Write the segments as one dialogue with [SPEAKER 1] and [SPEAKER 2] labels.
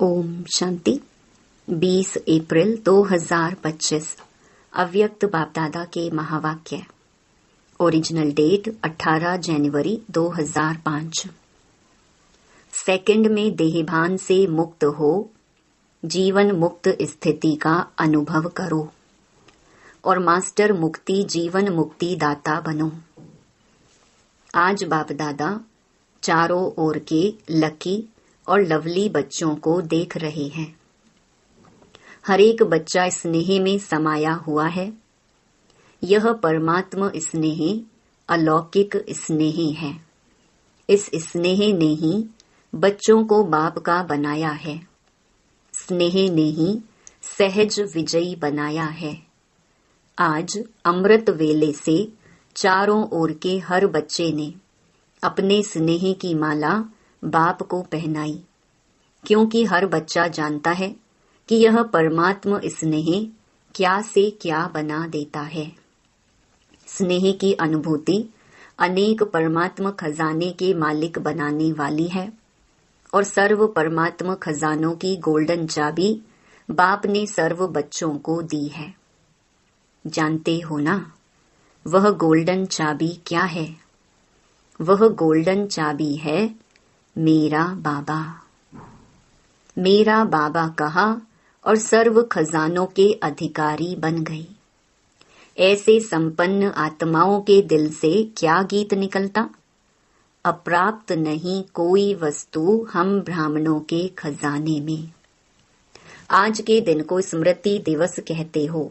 [SPEAKER 1] ओम शांति। 20 अप्रैल 2025 अव्यक्त बापदादा के महावाक्य। ओरिजिनल डेट 18 जनवरी 2005। सेकंड में देहभान से मुक्त हो जीवन मुक्त स्थिति का अनुभव करो और मास्टर मुक्ति जीवन मुक्ति दाता बनो। आज बापदादा चारों ओर के लकी और लवली बच्चों को देख रहे हैं। हर एक बच्चा स्नेह में समाया हुआ है। यह परमात्मा स्नेह अलौकिक स्नेह है। इस स्नेह ने ही बच्चों को बाप का बनाया है। स्नेह ने ही सहज विजयी बनाया है। आज अमृत वेले से चारों ओर के हर बच्चे ने अपने स्नेह की माला बाप को पहनाई, क्योंकि हर बच्चा जानता है कि यह परमात्मा स्नेह क्या से क्या बना देता है। स्नेह की अनुभूति अनेक परमात्मा खजाने के मालिक बनाने वाली है और सर्व परमात्मा खजानों की गोल्डन चाबी बाप ने सर्व बच्चों को दी है। जानते हो ना, वह गोल्डन चाबी क्या है? वह गोल्डन चाबी है मेरा बाबा। मेरा बाबा कहा और सर्व खजानों के अधिकारी बन गई। ऐसे संपन्न आत्माओं के दिल से क्या गीत निकलता? अप्राप्त नहीं कोई वस्तु हम ब्राह्मणों के खजाने में। आज के दिन को स्मृति दिवस कहते हो।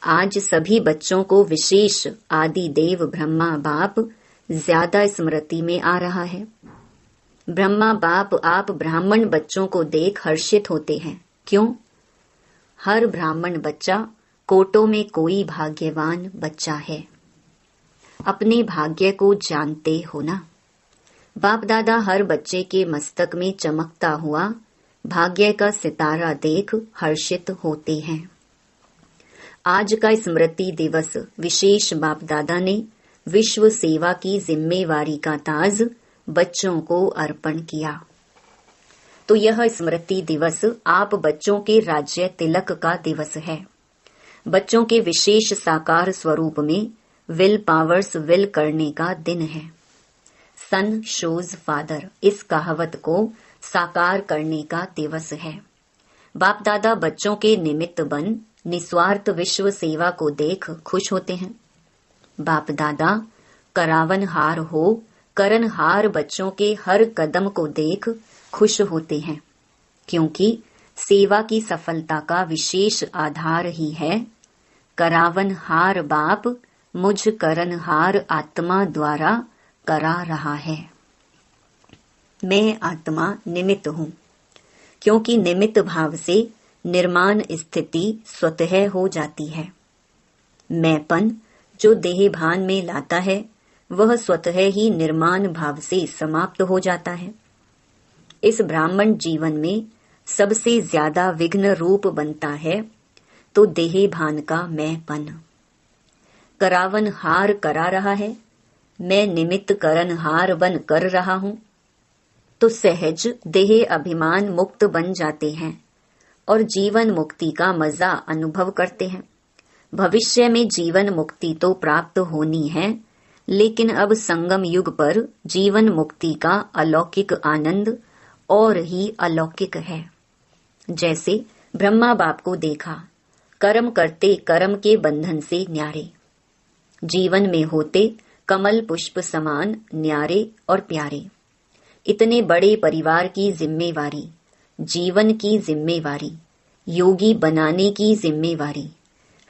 [SPEAKER 1] आज सभी बच्चों को विशेष आदि देव ब्रह्मा बाप ज्यादा स्मृति में आ रहा है। ब्रह्मा बाप आप ब्राह्मण बच्चों को देख हर्षित होते हैं। क्यों? हर ब्राह्मण बच्चा कोटों में कोई भाग्यवान बच्चा है। अपने भाग्य को जानते हो ना। बाप दादा हर बच्चे के मस्तक में चमकता हुआ भाग्य का सितारा देख हर्षित होते हैं। आज का स्मृति दिवस विशेष बाप दादा ने विश्व सेवा की जिम्मेवारी का ताज बच्चों को अर्पण किया। तो यह स्मृति दिवस आप बच्चों के राज्य तिलक का दिवस है। बच्चों के विशेष साकार स्वरूप में विल पावर्स विल करने का दिन है। सन शोज फादर, इस कहावत को साकार करने का दिवस है। बाप दादा बच्चों के निमित्त बन निस्वार्थ विश्व सेवा को देख खुश होते हैं। बाप दादा करावनहार हो करनहार बच्चों के हर कदम को देख खुश होते हैं, क्योंकि सेवा की सफलता का विशेष आधार ही है करावनहार बाप मुझ करनहार आत्मा द्वारा करा रहा है। मैं आत्मा निमित्त हूँ, क्योंकि निमित्त भाव से निर्माण स्थिति स्वतः हो जाती है। मैंपन जो देह भान में लाता है वह स्वतः ही निर्माण भाव से समाप्त हो जाता है। इस ब्राह्मण जीवन में सबसे ज्यादा विघ्न रूप बनता है तो देह भान का मैंपन। करावन हार करा रहा है, मैं निमित्त करनहार बन कर रहा हूँ, तो सहज देह अभिमान मुक्त बन जाते हैं और जीवन मुक्ति का मजा अनुभव करते हैं। भविष्य में जीवन मुक्ति तो प्राप्त होनी है, लेकिन अब संगम युग पर जीवन मुक्ति का अलौकिक आनंद और ही अलौकिक है। जैसे ब्रह्मा बाप को देखा, कर्म करते कर्म के बंधन से न्यारे, जीवन में होते कमल पुष्प समान न्यारे और प्यारे। इतने बड़े परिवार की जिम्मेवारी, जीवन की जिम्मेवारी, योगी बनाने की जिम्मेवारी,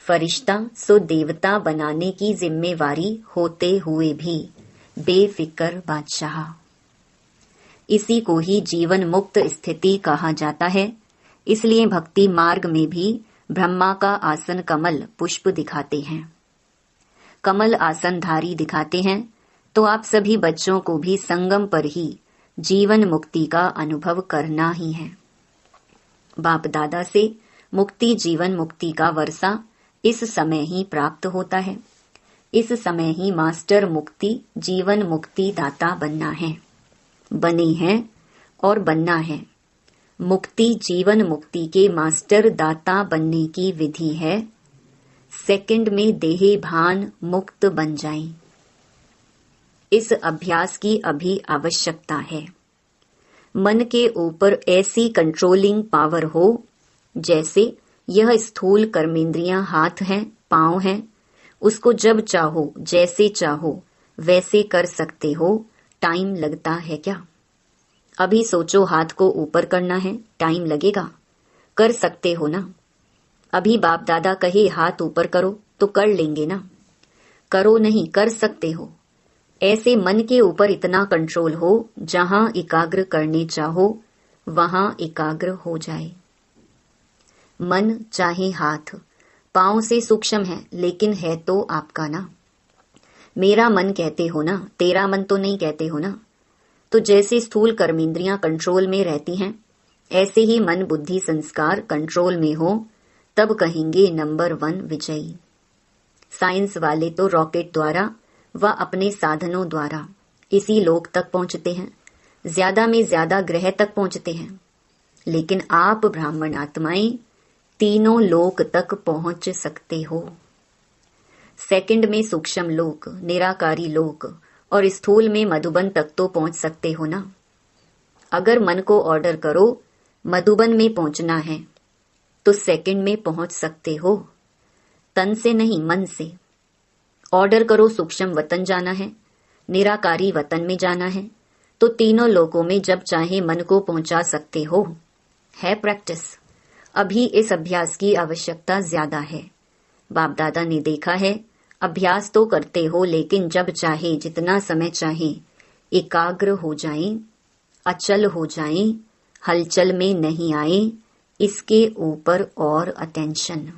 [SPEAKER 1] फरिश्ता सो देवता बनाने की जिम्मेवारी होते हुए भी बेफिक्र बादशाह। इसी को ही जीवन मुक्त स्थिति कहा जाता है। इसलिए भक्ति मार्ग में भी ब्रह्मा का आसन कमल पुष्प दिखाते हैं, कमल आसनधारी दिखाते हैं। तो आप सभी बच्चों को भी संगम पर ही जीवन मुक्ति का अनुभव करना ही है। बाप दादा से मुक्ति जीवन मुक्ति का वर्षा इस समय ही प्राप्त होता है। इस समय ही मास्टर मुक्ति जीवन मुक्ति दाता बनना है, बने हैं और बनना है। मुक्ति जीवन मुक्ति के मास्टर दाता बनने की विधि है। सेकंड में देहे भान मुक्त बन जाएं। इस अभ्यास की अभी आवश्यकता है। मन के ऊपर ऐसी कंट्रोलिंग पावर हो जैसे यह स्थूल कर्मेंद्रियां हाथ हैं, पांव हैं, उसको जब चाहो जैसे चाहो वैसे कर सकते हो। टाइम लगता है क्या? अभी सोचो हाथ को ऊपर करना है, टाइम लगेगा? कर सकते हो ना? अभी बाप दादा कहे हाथ ऊपर करो तो कर लेंगे ना? करो नहीं, कर सकते हो। ऐसे मन के ऊपर इतना कंट्रोल हो जहां एकाग्र करने चाहो वहां एकाग्र हो जाए। मन चाहे हाथ पांव से सूक्ष्म है लेकिन है तो आपका ना। मेरा मन कहते हो ना, तेरा मन तो नहीं कहते हो ना। तो जैसे स्थूल कर्मेंद्रियां कंट्रोल में रहती हैं, ऐसे ही मन बुद्धि संस्कार कंट्रोल में हो तब कहेंगे नंबर 1 विजयी। साइंस वाले तो रॉकेट द्वारा व अपने साधनों द्वारा इसी लोक तक पहुंचते हैं, ज्यादा में ज्यादा ग्रह तक पहुंचते हैं। लेकिन आप ब्राह्मण आत्माएं तीनों लोक तक पहुंच सकते हो। सेकंड में सूक्ष्म लोक, निराकारी लोक और स्थूल में मधुबन तक तो पहुंच सकते हो ना। अगर मन को ऑर्डर करो मधुबन में पहुंचना है तो सेकंड में पहुंच सकते हो। तन से नहीं, मन से ऑर्डर करो सूक्ष्म वतन जाना है, निराकारी वतन में जाना है, तो तीनों लोकों में जब चाहे मन को पहुंचा सकते हो। है प्रैक्टिस। अभी इस अभ्यास की आवश्यकता ज्यादा है। बाप दादा ने देखा है अभ्यास तो करते हो लेकिन जब चाहे जितना समय चाहे एकाग्र हो जाएं, अचल हो जाएं, हलचल में नहीं आए, इसके ऊपर और अटेंशन।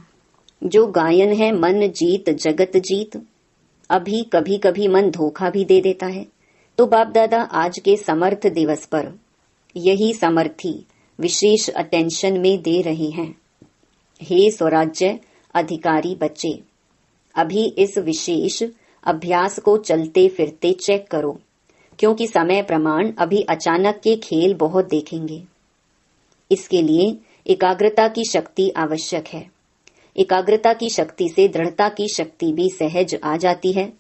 [SPEAKER 1] जो गायन है मन जीत जगत जीत। अभी कभी कभी मन धोखा भी दे देता है, तो बाप दादा आज के समर्थ दिवस पर यही समर्थी विशेष अटेंशन में दे रहे हैं। हे स्वराज्य अधिकारी बच्चे, अभी इस विशेष अभ्यास को चलते फिरते चेक करो, क्योंकि समय प्रमाण अभी अचानक के खेल बहुत देखेंगे। इसके लिए एकाग्रता की शक्ति आवश्यक है। एकाग्रता की शक्ति से दृढ़ता की शक्ति भी सहज आ जाती है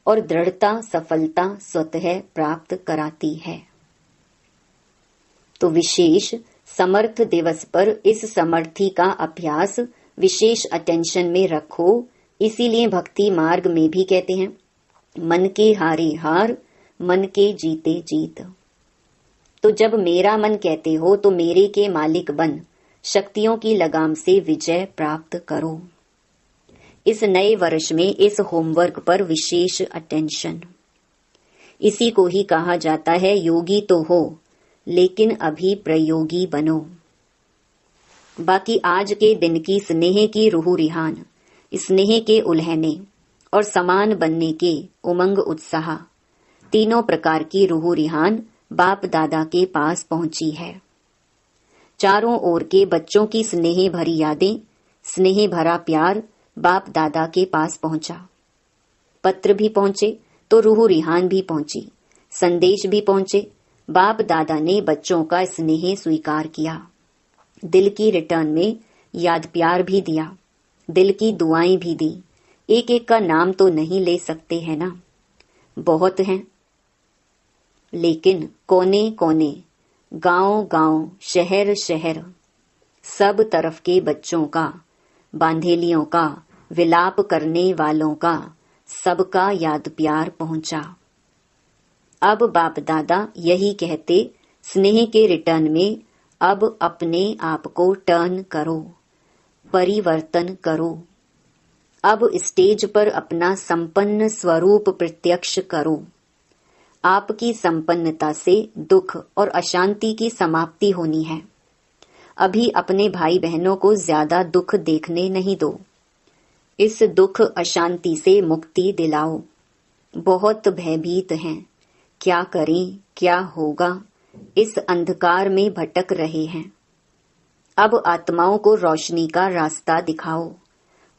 [SPEAKER 1] और दृढ़ता सफलता स्वतः प्राप्त कराती है। तो विशेष समर्थ दिवस पर इस समर्थी का अभ्यास विशेष अटेंशन में रखो। इसीलिए भक्ति मार्ग में भी कहते हैं मन के हारे हार, मन के जीते जीत। तो जब मेरा मन कहते हो तो मेरे के मालिक बन शक्तियों की लगाम से विजय प्राप्त करो। इस नए वर्ष में इस होमवर्क पर विशेष अटेंशन। इसी को ही कहा जाता है योगी तो हो लेकिन अभी प्रयोगी बनो। बाकी आज के दिन की स्नेह की रूह रिहान, स्नेह के उल्हने और समान बनने के उमंग उत्साह, तीनों प्रकार की रूह रिहान बाप दादा के पास पहुंची है। चारों ओर के बच्चों की स्नेह भरी यादें, स्नेह भरा प्यार बाप दादा के पास पहुंचा। पत्र भी पहुंचे तो रूह रिहान भी पहुंची, संदेश भी पहुंचे। बाप दादा ने बच्चों का स्नेह स्वीकार किया, दिल की रिटर्न में याद प्यार भी दिया, दिल की दुआएं भी दी। एक एक का नाम तो नहीं ले सकते हैं ना, बहुत हैं। लेकिन कोने कोने, गांव गांव, शहर शहर, सब तरफ के बच्चों का, बांधेलियों का, विलाप करने वालों का, सबका याद प्यार पहुंचा। अब बाप दादा यही कहते स्नेह के रिटर्न में अब अपने आप को टर्न करो, परिवर्तन करो। अब स्टेज पर अपना संपन्न स्वरूप प्रत्यक्ष करो। आपकी संपन्नता से दुख और अशांति की समाप्ति होनी है। अभी अपने भाई बहनों को ज्यादा दुख देखने नहीं दो। इस दुख अशांति से मुक्ति दिलाओ। बहुत भयभीत हैं, क्या करें क्या होगा, इस अंधकार में भटक रहे हैं। अब आत्माओं को रोशनी का रास्ता दिखाओ।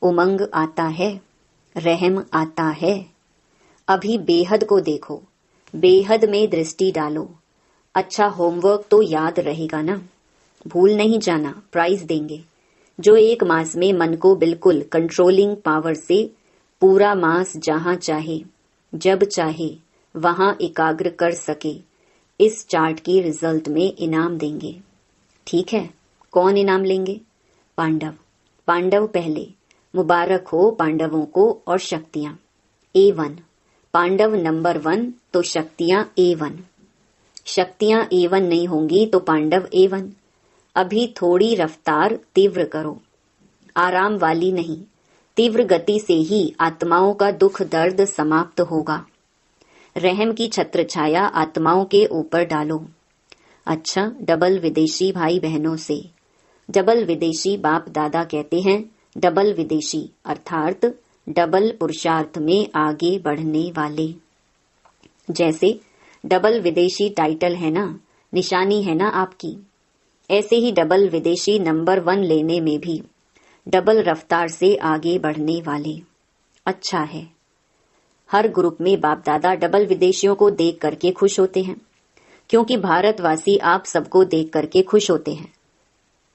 [SPEAKER 1] उमंग आता है, रहम आता है। अभी बेहद को देखो, बेहद में दृष्टि डालो। अच्छा होमवर्क तो याद रहेगा ना। भूल नहीं जाना, प्राइज देंगे। जो 1 मास में मन को बिल्कुल कंट्रोलिंग पावर से पूरा मास जहां चाहे जब चाहे वहां एकाग्र कर सके, इस चार्ट की रिजल्ट में इनाम देंगे। ठीक है, कौन इनाम लेंगे? पांडव। पांडव पहले, मुबारक हो पांडवों को और शक्तियां A1। पांडव नंबर 1 तो शक्तियां A1। शक्तियां A1 नहीं होंगी तो पांडव A1। अभी थोड़ी रफ्तार तीव्र करो, आराम वाली नहीं, तीव्र गति से ही आत्माओं का दुख दर्द समाप्त होगा। रहम की छत्र छाया आत्माओं के ऊपर डालो। अच्छा, डबल विदेशी भाई बहनों से, डबल विदेशी बाप दादा कहते हैं डबल विदेशी अर्थात डबल पुरुषार्थ में आगे बढ़ने वाले। जैसे डबल विदेशी टाइटल है ना, निशानी है ना आपकी, ऐसे ही डबल विदेशी नंबर 1 लेने में भी डबल रफ्तार से आगे बढ़ने वाले। अच्छा है, हर ग्रुप में बाप दादा डबल विदेशियों को देख करके खुश होते हैं, क्योंकि भारतवासी आप सबको देख करके खुश होते हैं।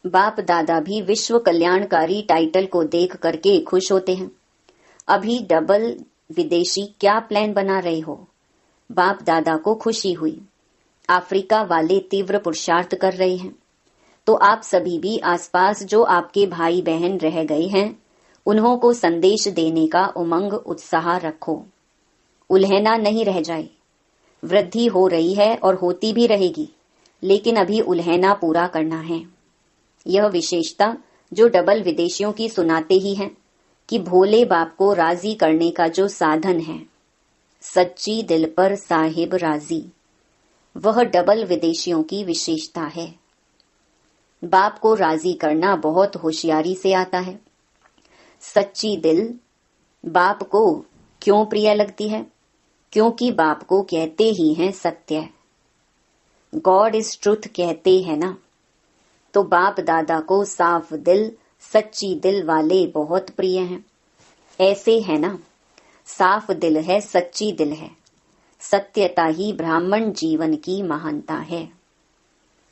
[SPEAKER 1] बाप दादा भी विश्व कल्याणकारी टाइटल को देख करके खुश होते हैं। अभी डबल विदेशी क्या प्लान बना रहे हो? बाप दादा को खुशी हुई, अफ्रीका वाले तीव्र पुरुषार्थ कर रहे हैं, तो आप सभी भी आसपास जो आपके भाई बहन रह गए हैं उन्हों को संदेश देने का उमंग उत्साह रखो। उल्हेना नहीं रह जाए। वृद्धि हो रही है और होती भी रहेगी, लेकिन अभी उल्हेना पूरा करना है। यह विशेषता जो डबल विदेशियों की सुनाते ही हैं कि भोले बाप को राजी करने का जो साधन है, सच्ची दिल पर साहिब राजी, वह डबल विदेशियों की विशेषता है। बाप को राजी करना बहुत होशियारी से आता है। सच्ची दिल बाप को क्यों प्रिय लगती है? क्योंकि बाप को कहते ही हैं सत्य, गॉड इज ट्रुथ कहते हैं ना, तो बाप दादा को साफ दिल सच्ची दिल वाले बहुत प्रिय हैं। ऐसे है ना, साफ दिल है, सच्ची दिल है, सत्यता ही ब्राह्मण जीवन की महानता है।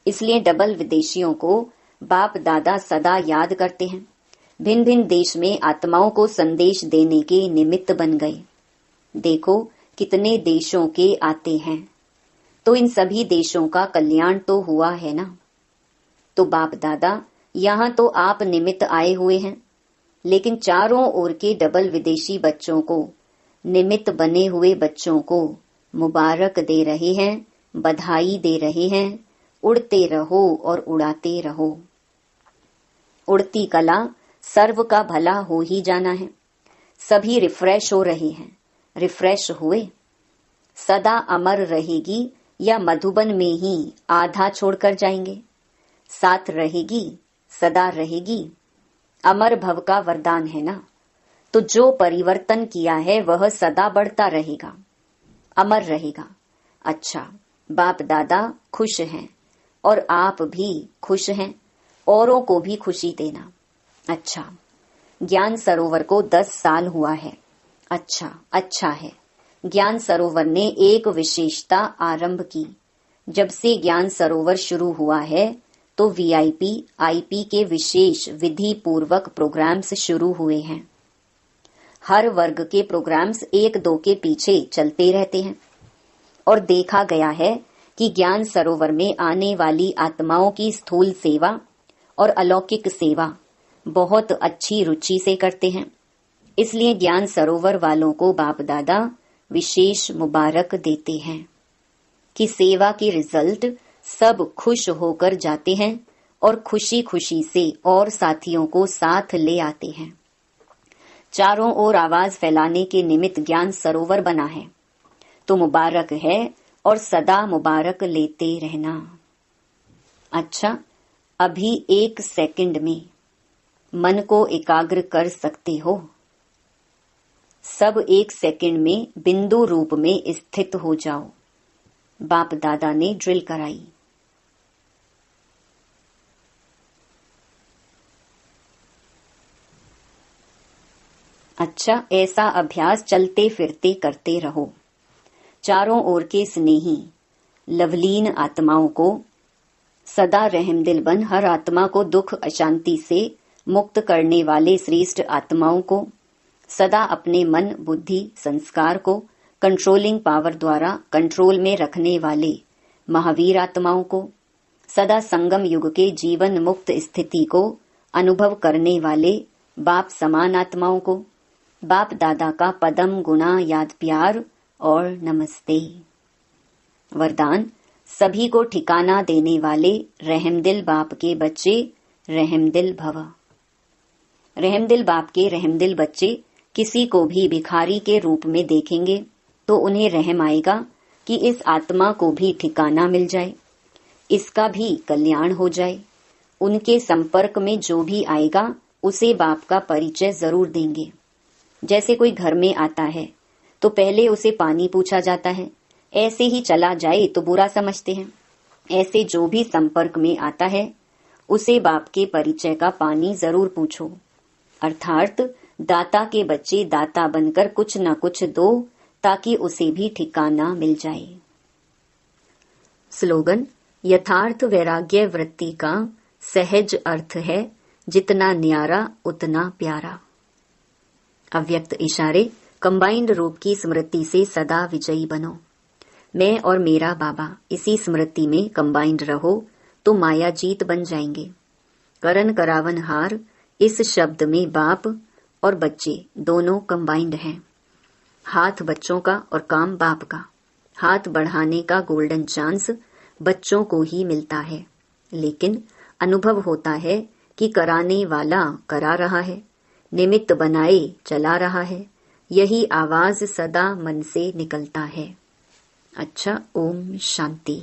[SPEAKER 1] इसलिए डबल विदेशियों को बाप दादा सदा याद करते हैं। भिन्न भिन्न देश में आत्माओं को संदेश देने के निमित्त बन गए। देखो कितने देशों के आते हैं, तो इन सभी देशों का कल्याण तो हुआ है ना। तो बाप दादा यहाँ तो आप निमित्त आए हुए हैं, लेकिन चारों ओर के डबल विदेशी बच्चों को, निमित्त बने हुए बच्चों को मुबारक दे रहे हैं, बधाई दे रहे हैं। उड़ते रहो और उड़ाते रहो। उड़ती कला सर्व का भला हो ही जाना है। सभी रिफ्रेश हो रहे हैं, रिफ्रेश हुए। सदा अमर रहेगी या मधुबन में ही आधा छोड़कर जाएंगे? साथ रहेगी, सदा रहेगी। अमर भव का वरदान है ना, तो जो परिवर्तन किया है वह सदा बढ़ता रहेगा, अमर रहेगा। अच्छा, बाप दादा खुश हैं और आप भी खुश हैं, औरों को भी खुशी देना। अच्छा, ज्ञान सरोवर को 10 साल हुआ है। अच्छा है। ज्ञान सरोवर ने एक विशेषता आरंभ की। जब से ज्ञान सरोवर शुरू हुआ है तो VIP, IP के विशेष विधि पूर्वक प्रोग्राम्स शुरू हुए हैं। हर वर्ग के प्रोग्राम्स 1-2 के पीछे चलते रहते हैं और देखा गया है कि ज्ञान सरोवर में आने वाली आत्माओं की स्थूल सेवा और अलौकिक सेवा बहुत अच्छी रुचि से करते हैं। इसलिए ज्ञान सरोवर वालों को बाप दादा विशेष मुबारक देते हैं कि सेवा के रिजल्ट सब खुश होकर जाते हैं और खुशी खुशी से और साथियों को साथ ले आते हैं। चारों ओर आवाज फैलाने के निमित्त ज्ञान सरोवर बना है, तो मुबारक है और सदा मुबारक लेते रहना। अच्छा, अभी 1 सेकंड में मन को एकाग्र कर सकते हो। सब 1 सेकंड में बिंदु रूप में स्थित हो जाओ। बाप दादा ने ड्रिल कराई। अच्छा, ऐसा अभ्यास चलते फिरते करते रहो। चारों ओर के स्नेही लवलीन आत्माओं को सदा रहमदिल बन हर आत्मा को दुख अशांति से मुक्त करने वाले श्रेष्ठ आत्माओं को, सदा अपने मन बुद्धि संस्कार को कंट्रोलिंग पावर द्वारा कंट्रोल में रखने वाले महावीर आत्माओं को, सदा संगम युग के जीवन मुक्त स्थिति को अनुभव करने वाले बाप समान आत्माओं को, बाप दादा का पदम गुणा याद प्यार और नमस्ते। वरदान, सभी को ठिकाना देने वाले रहमदिल बाप के बच्चे रहमदिल भव। रहमदिल बाप के रहमदिल बच्चे किसी को भी भिखारी के रूप में देखेंगे तो उन्हें रहम आएगा कि इस आत्मा को भी ठिकाना मिल जाए, इसका भी कल्याण हो जाए। उनके संपर्क में जो भी आएगा उसे बाप का परिचय जरूर देंगे। जैसे कोई घर में आता है तो पहले उसे पानी पूछा जाता है, ऐसे ही चला जाए तो बुरा समझते हैं। ऐसे जो भी संपर्क में आता है उसे बाप के परिचय का पानी जरूर पूछो। अर्थात दाता के बच्चे दाता बनकर कुछ न कुछ दो ताकि उसे भी ठिकाना मिल जाए। स्लोगन, यथार्थ वैराग्य वृत्ति का सहज अर्थ है, जितना न्यारा उतना प्यारा। अव्यक्त इशारे, कंबाइंड रूप की स्मृति से सदा विजयी बनो। मैं और मेरा बाबा इसी स्मृति में कंबाइंड रहो तो माया जीत बन जाएंगे। करण करावन हार, इस शब्द में बाप और बच्चे दोनों कंबाइंड हैं। हाथ बच्चों का और काम बाप का। हाथ बढ़ाने का गोल्डन चांस बच्चों को ही मिलता है, लेकिन अनुभव होता है कि कराने वाला करा रहा है, निमित्त बनाए चला रहा है। यही आवाज सदा मन से निकलता है। अच्छा, ओम शांति।